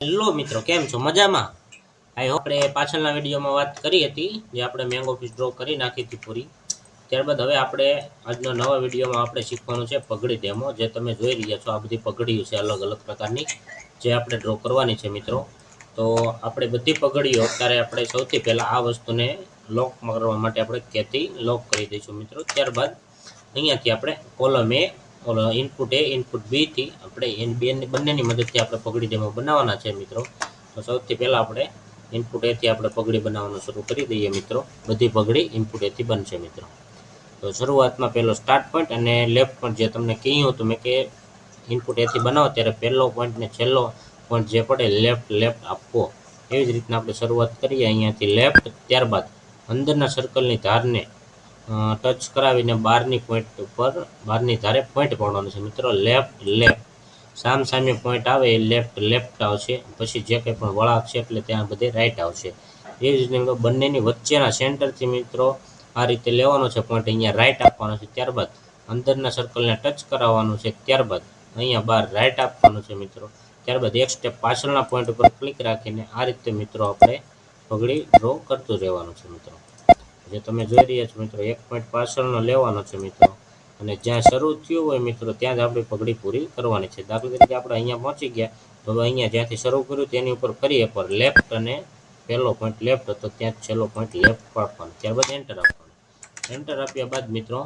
Hello મિત્રો, કેમ છો? મજામાં? આઈ હોપ આપણે પાછળના વિડીયોમાં વાત કરી હતી જે આપણે મેંગો પીસ ડ્રો કરી નાખી હતી પૂરી. ત્યારબાદ હવે આપણે આજનો નવા વિડીયોમાં આપણે શીખવાનું છે પગડી ડેમો. જે તમે જોઈ રહ્યા છો આ બધી પગડીઓ છે અલગ અલગ પ્રકારની જે આપણે ડ્રો કરવાની છે મિત્રો. તો આપણે બધી પગડીઓ અત્યારે આપણે સૌથી પહેલાં આ વસ્તુને લોક કરવા માટે આપણે કેથી લોક કરી દઈશું મિત્રો. ત્યારબાદ અહીંયાથી આપણે કોલમ એ ઇનપુટ એ ઇનપુટ બી થી આપણે બંનેની મદદથી આપણે પગડી ડેમો બનાવવાના છે મિત્રો. તો સૌથી પહેલાં આપણે ઇનપુટ એથી આપણે પગડી બનાવવાનું શરૂ કરી દઈએ મિત્રો. બધી પગડી ઇનપુટ એથી બનશે મિત્રો. તો શરૂઆતમાં પહેલો સ્ટાર્ટ પોઈન્ટ અને લેફ્ટ પોઈન્ટ જે તમને કહ્યું હતું મેં કે ઇનપુટ એથી બનાવો ત્યારે પહેલો પોઈન્ટ ને છેલ્લો પોઈન્ટ જે પડે લેફ્ટ આપવો. એવી જ રીતના આપણે શરૂઆત કરીએ અહીંયાથી લેફ્ટ. ત્યારબાદ અંદરના સર્કલની ધારને ટચ કરાવીને બારની પોઈન્ટ ઉપર બારની ધારે પોઈન્ટ પાડવાનો છે મિત્રો. લેફ્ટ સામે પોઈન્ટ આવે એ લેફ્ટ આવશે. પછી જે કંઈ પણ વળાંક છે એટલે ત્યાં બધે રાઈટ આવશે. એ જ રીતે બંનેની વચ્ચેના સેન્ટરથી મિત્રો આ રીતે લેવાનો છે પોઈન્ટ, અહીંયા રાઈટ આપવાનો છે. ત્યારબાદ અંદરના સર્કલને ટચ કરાવવાનું છે. ત્યારબાદ અહીંયા બહાર રાઈટ આપવાનું છે મિત્રો. ત્યારબાદ એક સ્ટેપ પાછળના પોઈન્ટ ઉપર ક્લિક રાખીને આ રીતે મિત્રો આપણે પગડી ડ્રો કરતું રહેવાનું છે મિત્રો. જે તમે જોઈ રહ્યા છો મિત્રો એક પોઈન્ટ પાછળનો લેવાનો છે મિત્રો. અને જ્યાં શરૂ થયું હોય મિત્રો ત્યાં જ આપણી પગડી પૂરી કરવાની છે. દાખલા તરીકે આપણે અહીંયા પહોંચી ગયા તો હવે અહીંયા જ્યાંથી શરૂ કર્યું તેની ઉપર ફરી એકવાર લેફ્ટ અને પહેલો પોઈન્ટ લેફ્ટ હતો ત્યાં છેલ્લો પોઈન્ટ લેફ્ટ આપવાનો. ત્યારબાદ એન્ટર આપવાનું. એન્ટર આપ્યા બાદ મિત્રો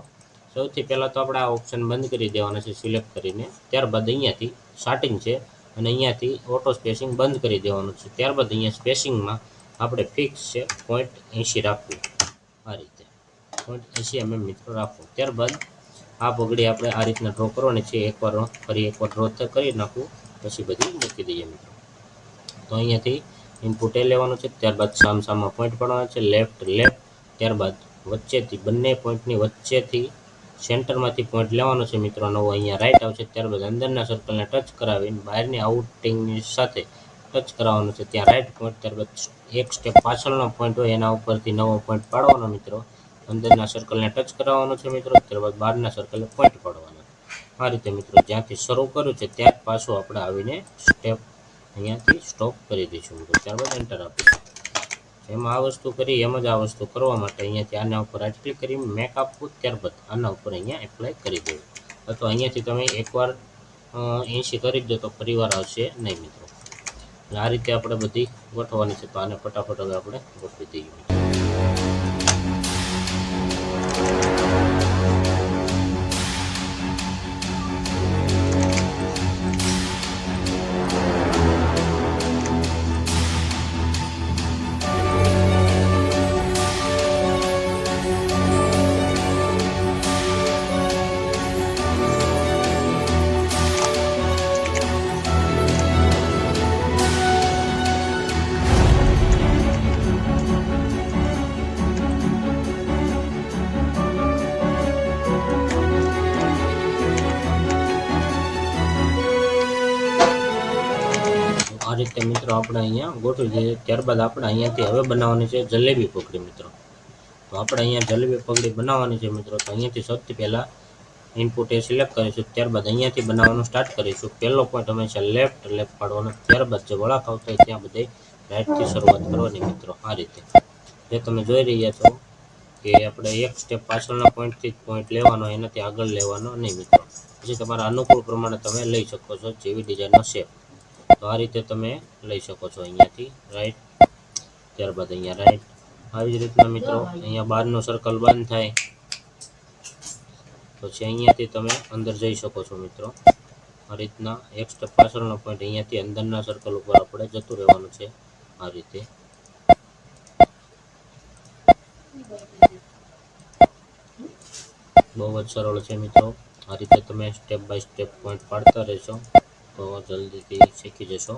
સૌથી પહેલાં તો આપણે આ ઓપ્શન બંધ કરી દેવાના છે સિલેક્ટ કરીને. ત્યારબાદ અહીંયાથી સ્ટાર્ટિંગ છે અને અહીંયાથી ઓટો સ્પેસિંગ બંધ કરી દેવાનું છે. ત્યારબાદ અહીંયા સ્પેસિંગમાં આપણે ફિક્સ છે 0.80 રાખવું. આ રીતે 0.80 mm મિત્રો રાખવું. ત્યારબાદ આ પગડી આપણે આ રીતના ડ્રો કરવાની છે. ફરી એકવાર ડ્રો કરી નાખવું પછી બધી મૂકી દઈએ મિત્રો. તો અહીંયાથી ઇનપુટ એ લેવાનું છે. ત્યારબાદ સામસામા પોઈન્ટ પાડવાના છે લેફ્ટ. ત્યારબાદ વચ્ચેથી બંને પોઈન્ટની વચ્ચેથી સેન્ટરમાંથી પોઈન્ટ લેવાનો છે મિત્રો. નવો અહીંયા રાઈટ આવશે. ત્યારબાદ અંદરના સર્કલને ટચ કરાવીને બહારની આઉટિંગની સાથે ટચ કરાવવાનું છે ત્યાં રાઈટ પોઈન્ટ. ત્યારબાદ એક સ્ટેપ પાછળનો પોઈન્ટ હોય એના ઉપરથી નવો પોઈન્ટ પાડવાનો મિત્રો. અંદરના સર્કલને ટચ કરાવવાનો છે મિત્રો. ત્યારબાદ બહારના સર્કલને પોઈન્ટ પાડવાના. આ રીતે મિત્રો જ્યાંથી શરૂ કર્યું છે ત્યાં જ પાછું આપણે આવીને સ્ટેપ અહીંયાથી સ્ટોપ કરી દઈશું મિત્રો. ત્યારબાદ એન્ટર આપીશું. એમાં આ વસ્તુ કરી એમ જ આ વસ્તુ કરવા માટે અહીંયાથી આના ઉપર રાઈટ ક્લિક કરી મેક આપવું. ત્યારબાદ આના ઉપર અહીંયા એપ્લાય કરી દેવું. અથવા અહીંયાથી તમે એકવાર 80 કરી દો તો ફરીવાર આવશે નહીં મિત્રો. આ રીતે આપણે બધી ગોઠવવાની છે. તો આને ફટાફટ હવે આપણે ગોઠવી દઈએ. આ રીતે મિત્રો આપણે અહીંયા ગોઠવી દઈએ. ત્યારબાદ આપણે અહીંયાથી હવે બનાવવાની છે જલેબી પગડી મિત્રો. તો આપણે અહીંયા જલેબી પગડી બનાવવાની છે મિત્રો. તો અહીંયાથી સૌથી પહેલાં ઇનપુટ એ સિલેક્ટ કરીશું. ત્યારબાદ અહીંયાથી બનાવવાનું સ્ટાર્ટ કરીશું. પહેલો પોઈન્ટ હંમેશા લેફ્ટ પાડવાનો. ત્યારબાદ જે વળાંક આવતો હોય ત્યાં બધે રાઈટથી શરૂઆત કરવાની મિત્રો. આ રીતે જે તમે જોઈ રહ્યા છો કે આપણે એક સ્ટેપ પાછળના પોઈન્ટથી જ પોઈન્ટ લેવાનો, એનાથી આગળ લેવાનો નહીં મિત્રો. પછી તમારા અનુકૂળ પ્રમાણે તમે લઈ શકો છો જેવી ડિઝાઇનનો શેપ. તો આ રીતે તમે લઈ શકો છો અહીંયાથી રાઈટ. ત્યારબાદ અહીંયા રાઈટ. આવી જ રીતના મિત્રો અહીંયા બહારનું સર્કલ બંધ થાય પછી અહીંયાથી તમે અંદર જઈ શકો છો મિત્રો. આ રીતના એક સ્ટેપ પાછળનો પોઈન્ટ અહીંયાથી અંદરના સર્કલ ઉપર આપણે જતું રહેવાનું છે. આ રીતે બહુ જ સરળ છે મિત્રો. આ રીતે તમે સ્ટેપ બાય સ્ટેપ પોઈન્ટ પાડતા રહેશો તો જલ્દીથી શીખી જશો.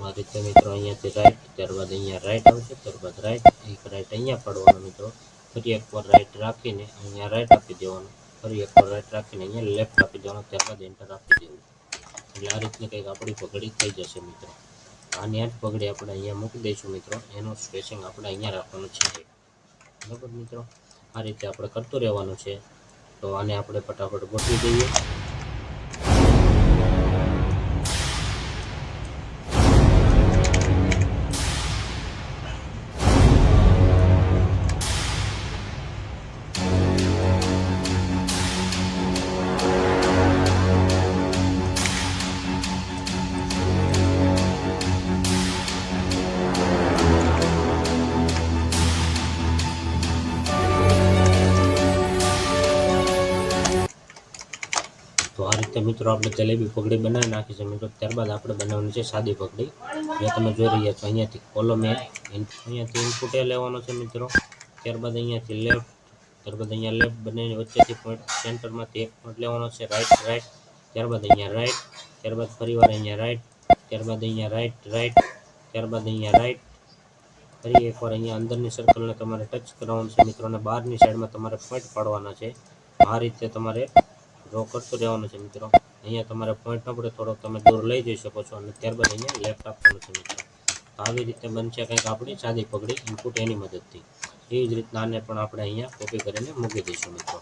આ રીતે મિત્રો અહીંયાથી રાઈટ. ત્યારબાદ અહીંયા રાઈટ આવશે. ત્યારબાદ રાઈટ. એક રાઈટ અહીંયા પાડવાનો મિત્રો. ફરી એકવાર રાઈટ રાખીને અહીંયા રાઈટ આપી દેવાનું. ફરી એકવાર રાઈટ રાખીને અહીંયા લેફ્ટ આપી દેવાનું. ત્યારબાદ એન્ટર આપી દેવું. એટલે આ રીતની કંઈક આપણી પગડી થઈ જશે મિત્રો. આની આ જ પગડી આપણે અહીંયા મૂકી દઈશું મિત્રો. એનું સ્પેસિંગ આપણે અહીંયા રાખવાનું છે, બરાબર મિત્રો. આ રીતે આપણે કરતું રહેવાનું છે. તો આને આપણે ફટાફટ ગોઠવી દઈએ. તો આ રીતે મિત્રો આપણે જલેબી પગડી બનાવી નાખી છે મિત્રો. ત્યારબાદ આપણે બનાવવાની છે સાદી પગડી, જે તમે જોઈ રહ્યા છો. અહીંયાથી કોલમ અહીંયાથી ઇનપુટ એ લેવાનો છે મિત્રો. ત્યારબાદ અહીંયાથી લેફ્ટ, ત્યારબાદ અહીંયા લેફ્ટ, બંનેની વચ્ચેથી પોઈન્ટ સેન્ટરમાંથી એક પોઈન્ટ લેવાનો છે, રાઈટ, ત્યારબાદ અહીંયા રાઈટ, ત્યારબાદ ફરીવાર અહીંયા રાઈટ, ત્યારબાદ અહીંયા રાઈટ, ત્યારબાદ અહીંયા રાઈટ. ફરી એકવાર અહીંયા અંદરની સર્કલને તમારે ટચ કરવાનું છે મિત્રો, અને બહારની સાઈડમાં તમારે પોઈન્ટ પાડવાના છે. આ રીતે તમારે ડ્રો કરતું રહેવાનું છે મિત્રો. અહીંયા તમારે પોઈન્ટ ન પડે થોડોક તમે દૂર લઈ જઈ શકો છો, અને ત્યારબાદ અહીંયા લેફ્ટ આપવાનું છે મિત્રો. તો આવી રીતે બનશે કંઈક આપણી સાદી પગડી ઇનપુટ એની મદદથી. એવી જ રીતના આને પણ આપણે અહીંયા કોપી કરીને મૂકી દઈશું મિત્રો.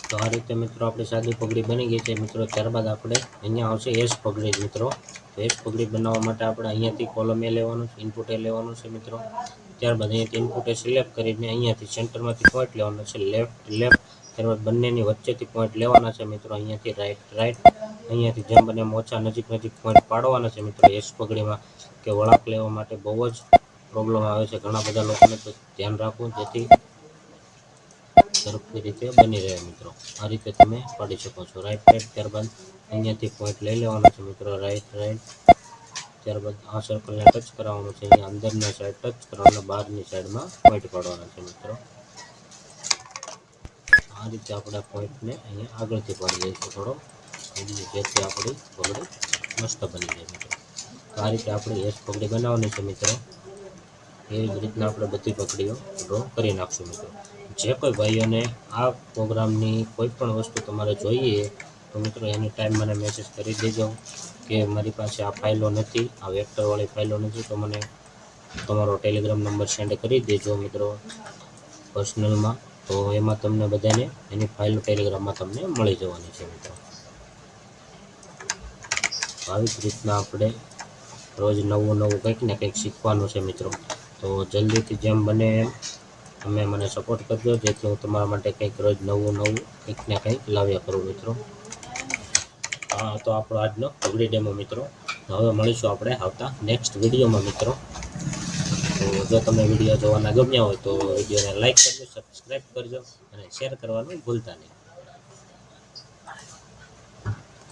તો આ રીતે મિત્રો આપણી સાદી પગડી બની ગઈ છે મિત્રો. ત્યારબાદ આપણે અહીંયા આવશે એસ પગડી મિત્રો. તો એસ પગડી બનાવવા માટે આપણે અહીંયાથી કોલમ એ લેવાનું છે, ઇનપુટ એ લેવાનું છે મિત્રો. ત્યારબાદ અહીંયાથી ઇનપુટ એ સિલેક્ટ કરીને અહીંયાથી સેન્ટરમાંથી પોઈન્ટ લેવાનો છે, લેફ્ટ. ત્યારબાદ બંનેની વચ્ચેથી પોઈન્ટ લેવાના છે મિત્રો. અહીંયાથી રાઈટ, અહીંયાથી જેમ બને ઓછા નજીક પોઈન્ટ પાડવાના છે મિત્રો. એસ પગડીમાં કે વળાંક લેવા માટે બહુ જ પ્રોબ્લેમ આવે છે ઘણા બધા લોકોને, તો ધ્યાન રાખવું જેથી સરખી રીતે બની રહે મિત્રો. આ રીતે તમે પાડી શકો છો, રાઈટ. ત્યારબાદ અહીંયાથી પોઈન્ટ લઈ લેવાનો છે મિત્રો, રાઈટ. ત્યારબાદ આ સર્કલને ટચ કરાવવાનું છે, અહીંયા અંદરના સાઈડ ટચ કરવાના, બહારની સાઈડમાં પોઈન્ટ પાડવાના છે મિત્રો. આ રીતે આપણે પોઈન્ટને અહીંયા આગળથી પાડી દઈશું થોડો, જેથી આપણી પગડી મસ્ત બની જાય મિત્રો. તો આ રીતે આપણી એસ પગડી બનાવવાની છે મિત્રો. એવી જ રીતના આપણે બધી પગડીઓ ડ્રો કરી નાખશું મિત્રો. જે કોઈ ભાઈઓને આ પ્રોગ્રામની કોઈ પણ વસ્તુ તમારે જોઈએ તો મિત્રો એની ટાઈમ મને મેસેજ કરી દેજો કે મારી પાસે આ ફાઇલો નથી, આ વેક્ટરવાળી ફાઇલો નથી, તો મને તમારો ટેલિગ્રામ નંબર સેન્ડ કરી દેજો મિત્રો પર્સનલમાં. તો એમાં તમને બધાને એની ફાઇલો ટેલિગ્રામમાં તમને મળી જવાની છે મિત્રો. આવી જ રીતના આપણે રોજ નવું કંઈક ને કંઈક શીખવાનું છે મિત્રો. તો જલ્દીથી જેમ બને એમ તમે મને સપોર્ટ કરજો, જેથી હું તમારા માટે કંઈક રોજ નવું કંઈક ને કંઈક લાવ્યા કરું મિત્રો. હા, તો આપણો આજનો પગડી ડેમો મિત્રો. હવે મળીશું આપણે આવતા નેક્સ્ટ વિડીયોમાં મિત્રો. તો જો તમને વિડીયો જોવાના ગમ્યા હોય તો વિડીયોને લાઈક કરજો, સબસ્ક્રાઈબ કરજો અને શેર કરવાનું ભૂલતા નહીં.